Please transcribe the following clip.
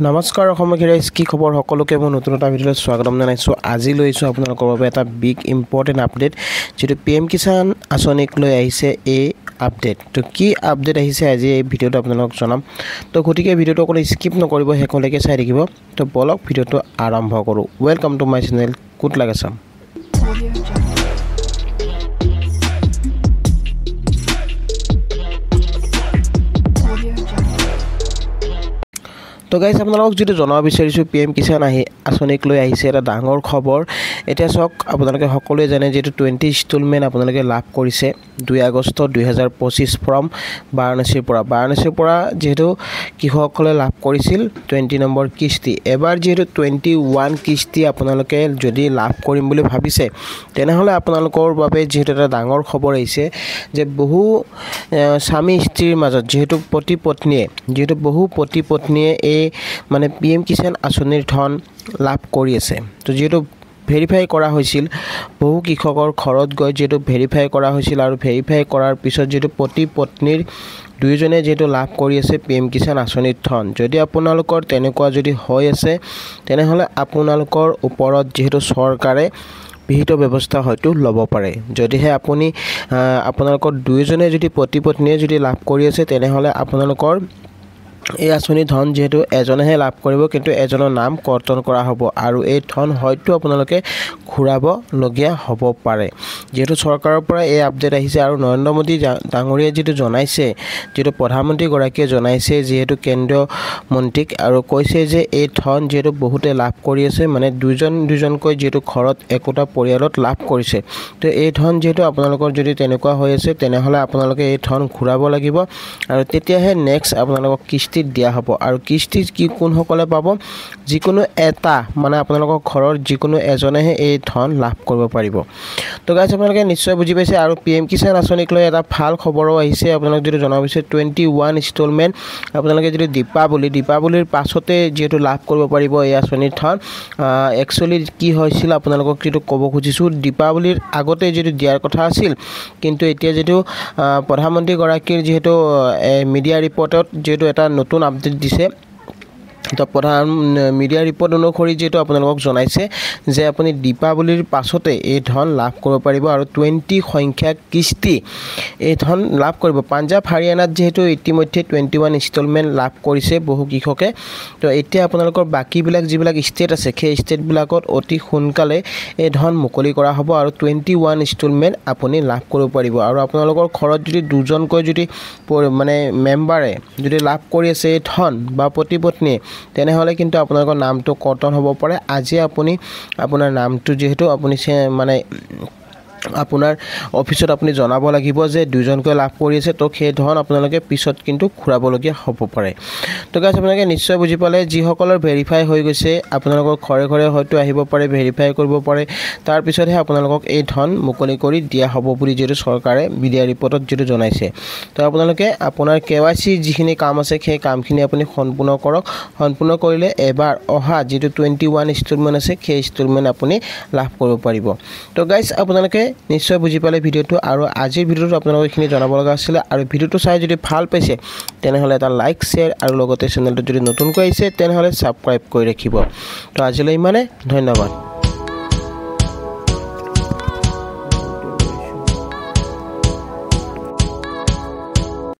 নমস্কাৰ অসমীয়া কি খবৰ সকলোকে মই নতুন এটা ভিডিঅ'ত স্বাগতম জনাইছোঁ। আজি লৈছোঁ আপোনালোকৰ বাবে এটা বিগ ইম্পৰ্টেণ্ট আপডেট, যেটো PM কিষাণ আঁচনিক লৈ আহিছে এই আপডেট। তো কি আপডেট আহিছে আজি এই ভিডিঅ'টো আপোনালোকক জনাম। তো গতিকে ভিডিঅ'টো অকল স্কিপ নকৰিব, শেষলৈকে চাই থাকিব। তো বলক ভিডিঅ'টো আৰম্ভ কৰোঁ। ৱেলকাম টু মাই চেনেল কুট লাগে চাম। তো গাইজ আপোনালোকক যেটো জনাব বিচাৰিছোঁ, PM কিষাণ আঁচনিক লৈ আহিছে এটা ডাঙৰ খবৰ। এতিয়া চাওক, আপোনালোকে সকলোৱে জানে যেটো 20 ইনষ্টলমেণ্ট আপোনালোকে লাভ কৰিছে 2 আগষ্ট 2025 ফ্ৰম বাৰাণসীৰ পৰা যেহেতু কৃষকসকলে লাভ কৰিছিল 20 নম্বৰ কিস্তি। এবাৰ যেহেতু 21 কিস্তি আপোনালোকে যদি লাভ কৰিম বুলি ভাবিছে, তেনেহ'লে আপোনালোকৰ বাবে যেহেতু এটা ডাঙৰ খবৰ আহিছে যে বহু স্বামী স্ত্ৰীৰ মাজত যেহেতু বহু পতি পত্নীয়ে এই মানে PM কিষাণ আঁচনিৰ ধন লাভ কৰি আছে। তো যেহেতু ভেৰিফাই কৰা হৈছিল, বহু কৃষকৰ ঘৰত গৈ যেহেতু ভেৰিফাই কৰা হৈছিল আৰু ভেৰিফাই কৰাৰ পিছত যেহেতু পতি পত্নীৰ দুয়োজনে যেহেতু লাভ কৰি আছে PM কিষাণ আঁচনিৰ ধন। যদি আপোনালোকৰ তেনেকুৱা যদি হৈ আছে, তেনেহ'লে আপোনালোকৰ ওপৰত যেহেতু চৰকাৰে বিহিত ব্যৱস্থা হয়তো ল'ব পাৰে। যদিহে আপোনালোকৰ দুয়োজনে যদি পতি পত্নীয়ে যদি লাভ কৰি আছে, তেনেহ'লে আপোনালোকৰ এই আঁচনিৰ ধন যেহেতু এজনেহে লাভ কৰিব, কিন্তু এজনৰ নাম কৰ্তন কৰা হ'ব আৰু এই ধন হয়তো আপোনালোকে ঘূৰাবলগীয়া হ'ব পাৰে। যেহেতু চৰকাৰৰ পৰা এই আপডেট আহিছে আৰু নৰেন্দ্ৰ মোদী ডাঙৰীয়াই যেটো জনাইছে, যেটো প্ৰধানমন্ত্ৰীগৰাকীয়ে জনাইছে যিহেতু কেন্দ্ৰীয় মন্ত্ৰীক, আৰু কৈছে যে এই ধন যিহেতু বহুতে লাভ কৰি আছে, মানে দুজনকৈ যিহেতু ঘৰত একোটা পৰিয়ালত লাভ কৰিছে। তো এই ধন যিহেতু আপোনালোকৰ যদি তেনেকুৱা হৈ আছে, তেনেহ'লে আপোনালোকে এই ধন ঘূৰাব লাগিব আৰু তেতিয়াহে নেক্সট আপোনালোকক কিস্তি দিয়া হ'ব। আৰু কিস্তি কোনসকলে পাব? যিকোনো এটা, মানে আপোনালোকৰ ঘৰৰ যিকোনো এজনেহে এই ধন লাভ কৰিব পাৰিব। তো গাইজ আপোনালোকে নিশ্চয় বুজি পাইছে। আৰু PM কিষাণ আঁচনিক লৈ এটা ভাল খবৰো আহিছে। আপোনালোক যদি জনাব বিচাৰে 21 ইনষ্টলমেণ্ট আপোনালোকে যদি দীপাৱলীৰ পাছতে যিহেতু লাভ কৰিব পাৰিব এই আঁচনিৰ ধন। একচুৱেলি কি হৈছিল আপোনালোকক যিটো ক'ব খুজিছোঁ, দীপাৱলীৰ আগতে যিটো দিয়াৰ কথা আছিল, কিন্তু এতিয়া যিটো প্ৰধানমন্ত্ৰীগৰাকীৰ যিহেতু মিডিয়া ৰিপৰ্টত যিহেতু এটা নতুন আপডেট দিছে। তো প্ৰধান মিডিয়া ৰিপৰ্ট অনুসৰি যেটো আপোনালোকক জনাইছে যে আপুনি দীপাৱলীৰ পাছতে এই ধন লাভ কৰিব পাৰিব আৰু 20 সংখ্যক কিস্তি এই ধন লাভ কৰিব। পাঞ্জাৱ হাৰিয়ানাত যেহেতু ইতিমধ্যে 21 ইনষ্টলমেণ্ট লাভ কৰিছে বহু কৃষকে। তো এতিয়া আপোনালোকৰ বাকীবিলাক যিবিলাক ষ্টেট আছে, সেই ষ্টেটবিলাকত অতি সোনকালে এই ধন মুকলি কৰা হ'ব আৰু 21 ইনষ্টলমেণ্ট আপুনি লাভ কৰিব পাৰিব। আৰু আপোনালোকৰ ঘৰত যদি দুজনকৈ যদি মানে মেম্বাৰে যদি লাভ কৰি আছে এই ধন বা পতি পত্নীয়ে, তেনেহ'লে কিন্তু আপোনালোকৰ নামটো কৰ্তন হ'ব পাৰে। আজি আপোনাৰ নামটো যিহেতু আপুনি মানে আপোনাৰ অফিচত আপুনি জনাব লাগিব যে দুজনকৈ লাভ কৰি আছে, তো সেই ধন আপোনালোকে পিছত কিন্তু ঘূৰাবলগীয়া হ'ব পাৰে। তো গাইজ আপোনালোকে নিশ্চয় বুজি পালে। যিসকলৰ ভেৰিফাই হৈ গৈছে, আপোনালোকৰ ঘৰে ঘৰে হয়তো আহিব পাৰে, ভেৰিফাই কৰিব পাৰে, তাৰপিছতহে আপোনালোকক এই ধন মুকলি কৰি দিয়া হ'ব বুলি যিহেতু চৰকাৰে মিডিয়া ৰিপৰ্টত যিটো জনাইছে। তো আপোনালোকে আপোনাৰ KYC যিখিনি কাম আছে, সেই কামখিনি আপুনি সম্পূৰ্ণ কৰক। সম্পূৰ্ণ কৰিলে এবাৰ অহা যিটো 21 ইনষ্টলমেণ্ট আছে, সেই ইনষ্টলমেণ্ট আপুনি লাভ কৰিব পাৰিব। তো গাইজ আপোনালোকে নিশ্চয় বুজি পালে ভিডিঅ'টো। আৰু আজিৰ ভিডিঅ'টো আপোনালোকক এইখিনি জনাব লগা আছিলে। আৰু ভিডিঅ'টো চাই যদি ভাল পাইছে, তেনেহ'লে এটা লাইক, শ্বেয়াৰ আৰু লগতে চেনেলটো যদি নতুনকৈ আহিছে, তেনেহ'লে ছাবস্ক্ৰাইব কৰি ৰাখিব। তো আজিলৈ ইমানে, ধন্যবাদ।